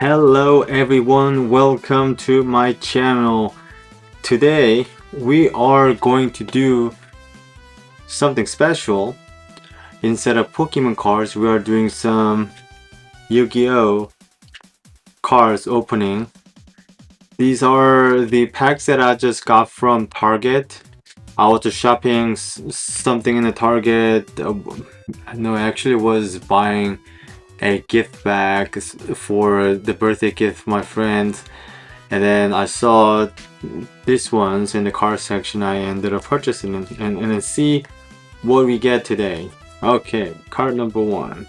Hello everyone, welcome to my channel. Today we are going to do something special. Instead of Pokemon cards, we are doing some Yu-Gi-Oh cards opening. These are the packs that I just got from Target. I was just shopping something in the Target. No, I actually was buying a gift bag for the birthday gift for my friends. And then I saw these ones in the card section. I ended up purchasing them and then see what we get today. Okay, card number one.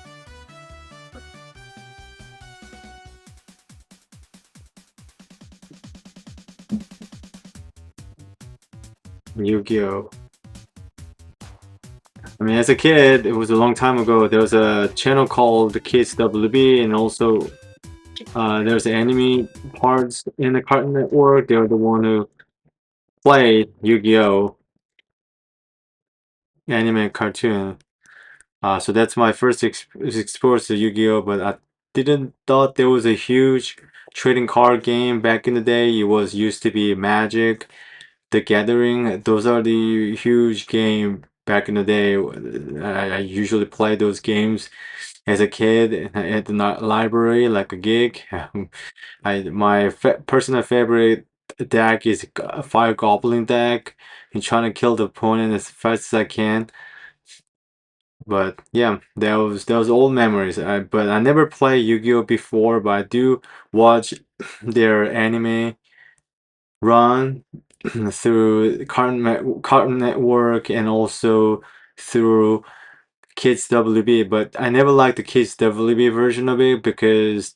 Yu-Gi-Oh! I mean, as a kid, it was a long time ago. There was a channel called the Kids WB, and also there's anime parts in the Cartoon Network. They're the one who played Yu-Gi-Oh! Anime cartoon. So that's my first exposure to Yu-Gi-Oh! But I didn't thought there was a huge trading card game back in the day. It was used to be Magic, The Gathering. Those are the huge game back in the day. I usually play those games as a kid at the library, like a gig. My personal favorite deck is a Fire Goblin deck. And trying to kill the opponent as fast as I can. But yeah, that was old memories. But I never played Yu-Gi-Oh before, but I do watch their anime run through Cartoon Network and also through Kids WB. But I never liked the Kids WB version of it because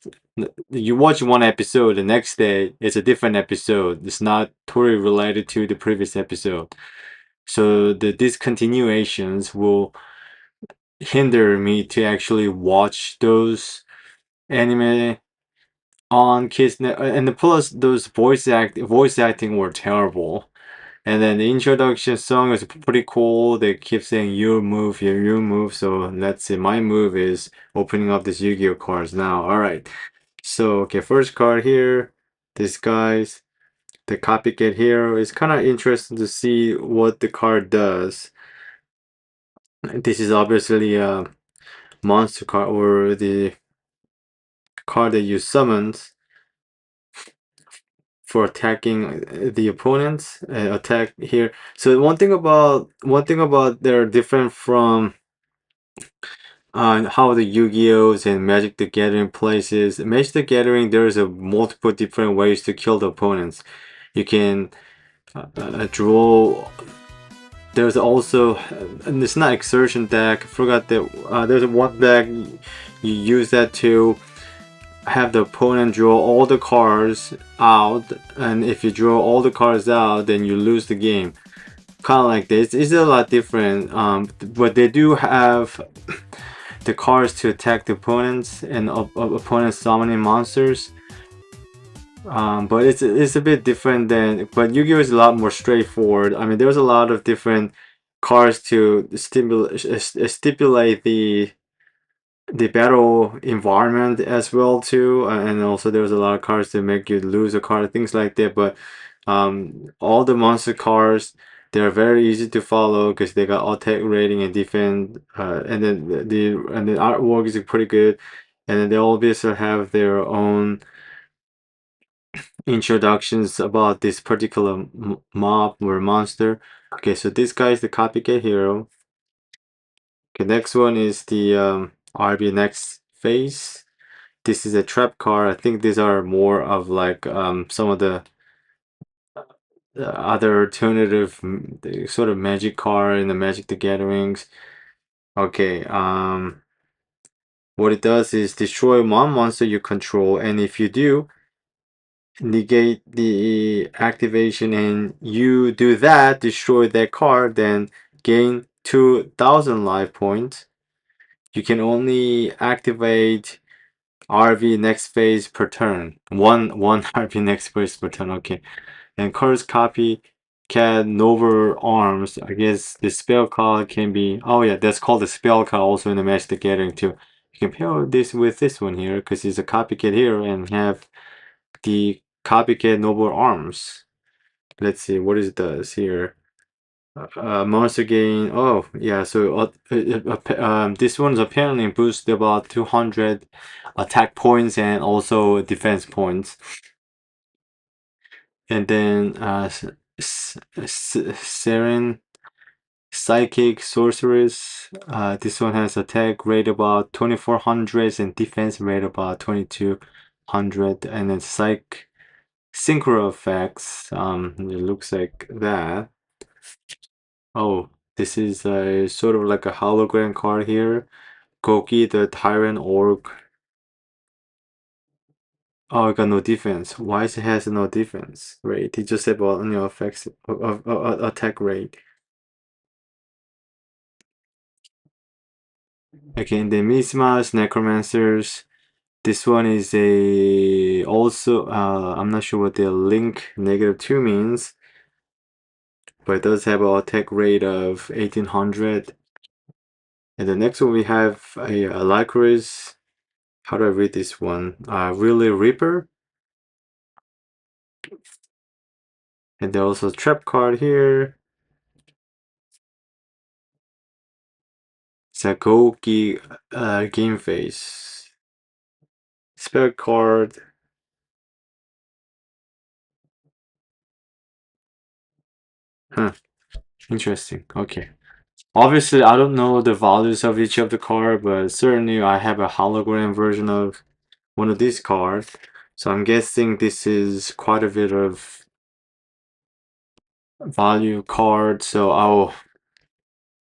you watch one episode, the next day it's a different episode. It's not totally related to the previous episode. So the discontinuations will hinder me to actually watch those anime on Kids and plus those voice acting were terrible. And then the introduction song is pretty cool. They keep saying your move, your move. So let's see. My move is opening up this Yu-Gi-Oh cards now. All right. So okay, first card here. This guy's the copycat hero. It's kind of interesting to see what the card does. This is obviously a monster card or the card that you summoned for attacking the opponents. Attack here. So one thing about they're different from how the Yu-Gi-Ohs and Magic the Gathering plays. Magic the Gathering, there's a multiple different ways to kill the opponents. You can draw. There's also, and it's not exertion deck. I forgot that there's one deck you use that to have the opponent draw all the cards out, and if you draw all the cards out, then you lose the game. Kind of like this. It's a lot different, but they do have the cards to attack the opponents and opponents summoning monsters. But it's a bit different than. But Yu-Gi-Oh is a lot more straightforward. I mean, there's a lot of different cards to stipulate the battle environment as well too, and also there's a lot of cards that make you lose a card, things like that. But all the monster cards, they're very easy to follow because they got attack rating and defense, and then the artwork is pretty good, and then they obviously have their own introductions about this particular mob or monster. Okay, so this guy is the copycat hero. Okay, next one is the RB next phase. This is a trap card. I think these are more of like some of the other alternative sort of magic card in the Magic the Gatherings. Okay, what it does is destroy one monster you control, and if you do, negate the activation, and you do that, destroy that card, then gain 2,000 life points. You can only activate RV next phase per turn. One RV next phase per turn. Okay. And cards copy can Nova Arms. I guess the spell card can be. Oh yeah, that's called the spell card also in the Magic the Gathering too. You can pair this with this one here because it's a copycat here and have the copycat noble arms. Let's see what it does here. Monster gain. Oh, yeah. So this one's apparently boosts about 200 attack points and also defense points. And then Seren Psychic Sorceress. This one has attack rate about 2400 and defense rate about 2200. And then Psych Synchro effects. It looks like that. Oh, this is a sort of like a hologram card here. Goki the Tyrant Orc. Oh, it got no defense. Why it has no defense rate? It just said about effects of attack rate. Okay, and then Mismas, Necromancers. This one is a also I'm not sure what the link -2 means, but it does have an attack rate of 1800. And the next one we have a Lycoris. How do I read this one? Really Reaper. And there's also a trap card here. Zagoki game face. Spell card. Huh. Interesting. Okay. Obviously, I don't know the values of each of the card, but certainly I have a hologram version of one of these cards. So I'm guessing this is quite a bit of value card. So I'll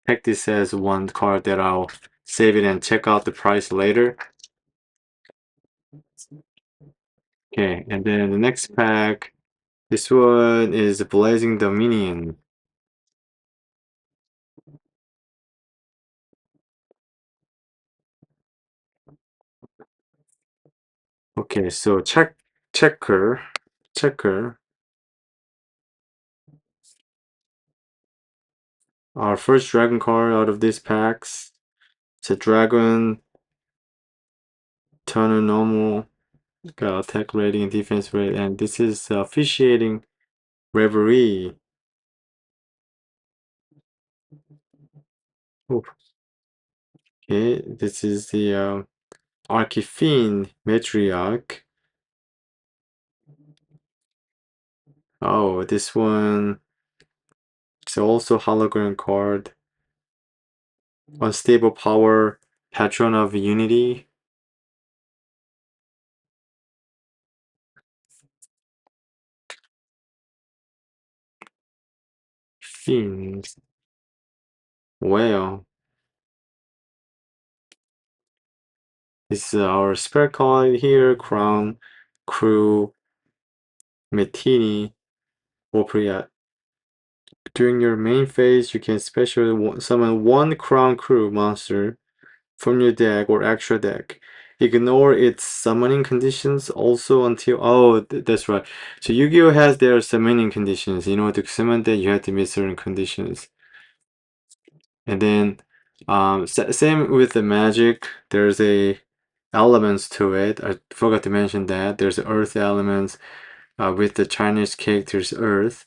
take this as one card that I'll save it and check out the price later. Okay, and then the next pack. This one is Blazing Dominion. Okay, so checker. Our first dragon card out of these packs. It's a dragon, turn on normal, got attack rating and defense rate, and this is officiating Reverie. Oh, okay, this is the Archifiend Matriarch. Oh, this one is also hologram card. Unstable power, Patron of Unity. Fiends. Well, this is our spare card here. Crown, Crew, Metini, Opriat. During your main phase, you can special summon one Crown Crew monster from your deck or extra deck. Ignore its summoning conditions also until. Oh, that's right. So Yu-Gi-Oh has their summoning conditions. In order to summon that, you have to meet certain conditions. And then, same with the Magic. There's a elements to it. I forgot to mention that there's Earth elements. With the Chinese characters Earth.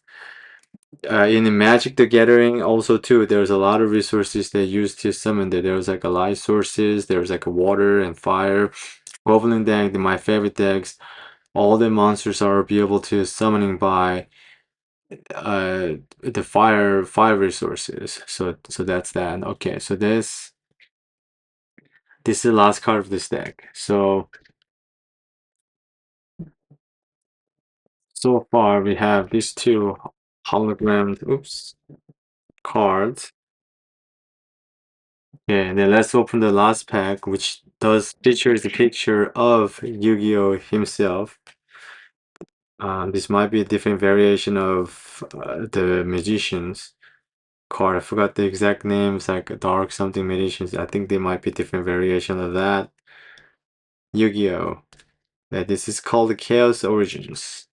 In the Magic the Gathering also too, there's a lot of resources they use to summon that. There's like a light sources, there's like a water and fire. Goblin deck, my favorite decks, all the monsters are be able to summoning by the fire resources. So that's that. Okay, so this is the last card of this deck. So far we have these two hologrammed cards. Yeah, and then let's open the last pack, which does features the picture of Yu-Gi-Oh himself. This might be a different variation of the magicians card. I forgot the exact names, like dark something magicians. I think they might be different variation of that. Yu-Gi-Oh. Yeah, this is called the Chaos Origins.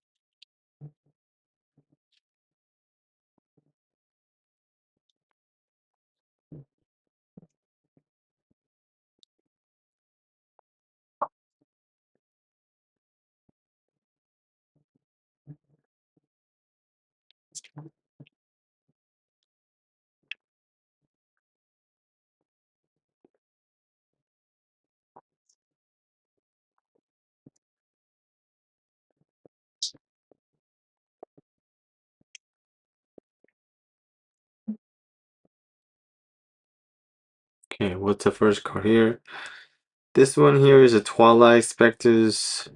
Okay, what's the first card here? This one here is a Twilight Spectre's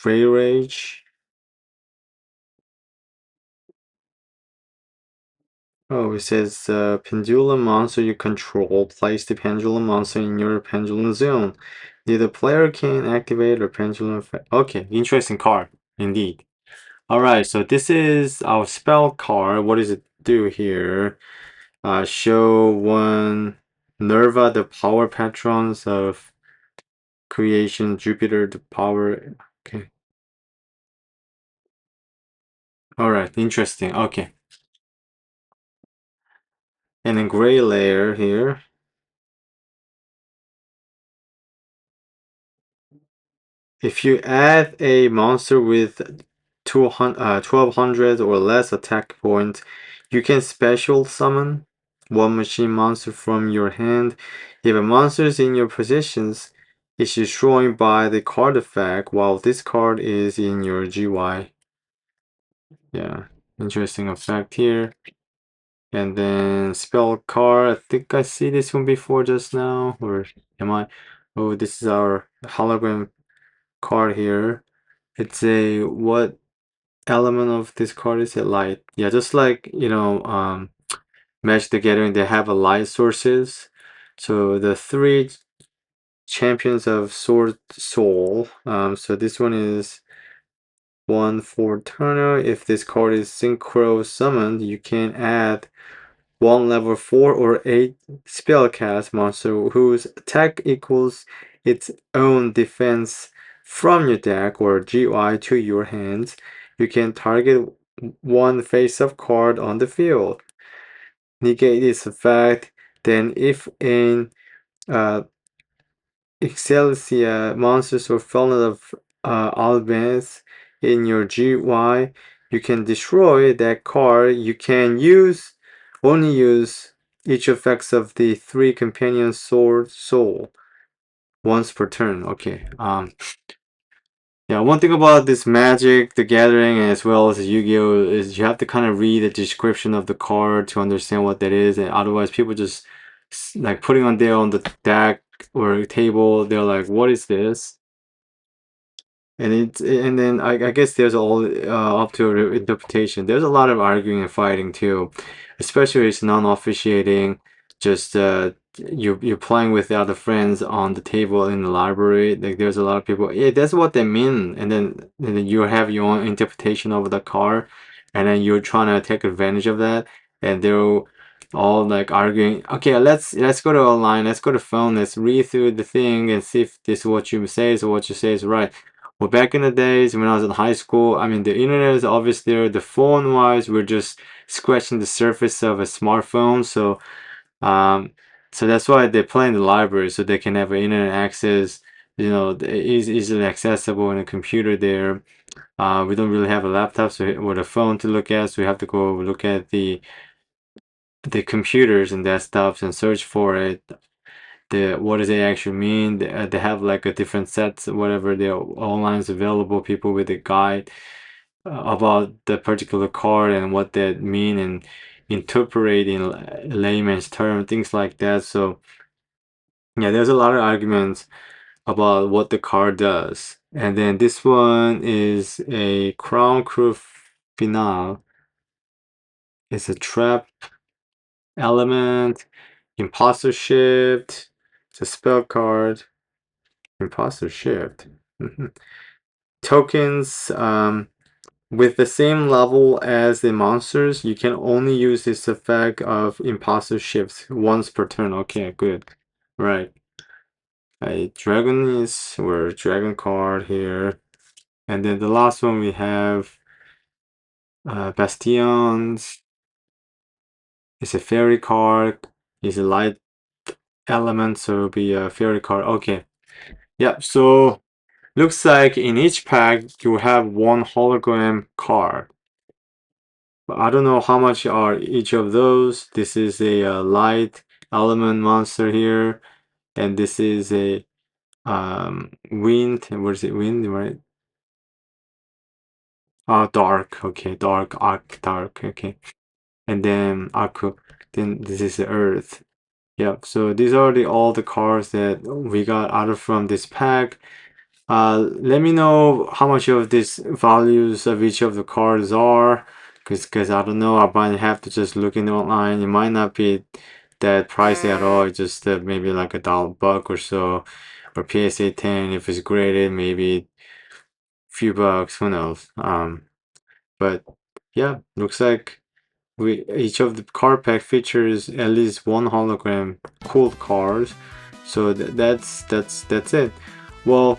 Ray Rage. Oh, it says pendulum monster you control. Place the pendulum monster in your pendulum zone. Neither player can activate or pendulum effect. Okay, interesting card indeed. All right, so this is our spell card. What does it do here? Show one Nerva, the power patrons of creation. Jupiter, the power. Okay. All right, interesting. Okay, and then gray layer here. If you add a monster with 1200 or less attack points, you can special summon one machine monster from your hand. If a monster is in your possessions, it's destroyed by the card effect while this card is in your GY. Yeah, interesting effect here. And then spell card. I think I see this one before just now, or am I? Oh, this is our hologram card here. It's a what element of this card is it? Light? Yeah, just like Magic the Gathering, they have a light sources. So the three champions of Sword Soul. So this one is one for Turner. If this card is synchro summoned, you can add one level 4 or 8 spellcast monster whose attack equals its own defense from your deck or GI to your hands. You can target one face-up card on the field. Negate its effect. Then, if in uh, Excelsia monsters or Fallen of Albans in your GY, you can destroy that card. You can only use each effects of the three companion sword soul once per turn. Okay. Yeah, one thing about this Magic the Gathering as well as Yu-Gi-Oh is you have to kind of read the description of the card to understand what that is, and otherwise people just like putting on there on the deck or table, they're like, "What is this?" And then I guess there's all up to interpretation. There's a lot of arguing and fighting too, especially it's non-officiating. Just you're playing with the other friends on the table in the library. Like there's a lot of people. Yeah, that's what they mean. And then you have your own interpretation of the card, and then you're trying to take advantage of that. And they're all like arguing. Okay, let's go to online. Let's go to phone. Let's read through the thing and see if this is what you say is or what you say is right. Well, back in the days when I was in high school, I mean, the internet is obviously there. The phone-wise, we're just scratching the surface of a smartphone. Um, so that's why they play in the library so they can have internet access. Easily accessible in a computer there. We don't really have a laptop or a phone to look at, so we have to go look at the computers and desktops and search for it. What does it actually mean? They have like a different sets, whatever. They're online available. People with a guide about the particular card and what that mean and interpret in layman's term, things like that. So yeah, there's a lot of arguments about what the card does. And then this one is a Crown Crew Finale. It's a trap element, imposter shift. It's a spell card. Imposter shift. Tokens with the same level as the monsters, you can only use this effect of imposter shift once per turn. Okay, good. Right. A dragon is or dragon card here. And then the last one we have Bastions. It's a fairy card. It's a light element, so it'll be a fairy card. Okay. Yep, so looks like in each pack you have one hologram card. But I don't know how much are each of those. This is a light element monster here, and this is a wind. What is it? Wind, right? Oh, dark. Okay, dark, arc, dark. Okay, and then aqua. Then this is the earth. Yep, so these are all the cards that we got out of from this pack. Let me know how much of these values of each of the cards are, because I don't know, I might have to just look in online. It might not be that pricey at all. It's just maybe like $1 or so, or PSA 10 if it's graded, maybe few bucks, who knows. But yeah, looks like we each of the card pack features at least one hologram cool cards. So that's it. Well,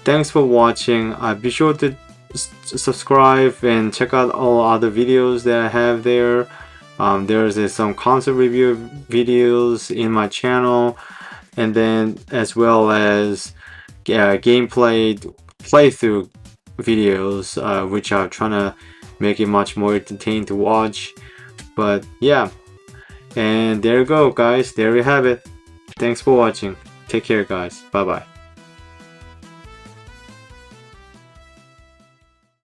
thanks for watching. Be sure to subscribe and check out all other videos that I have there. There's some concert review videos in my channel, and then as well as gameplay playthrough videos, which I'm trying to make it much more entertaining to watch. But yeah, and there you go, guys. There you have it. Thanks for watching. Take care, guys. Bye bye.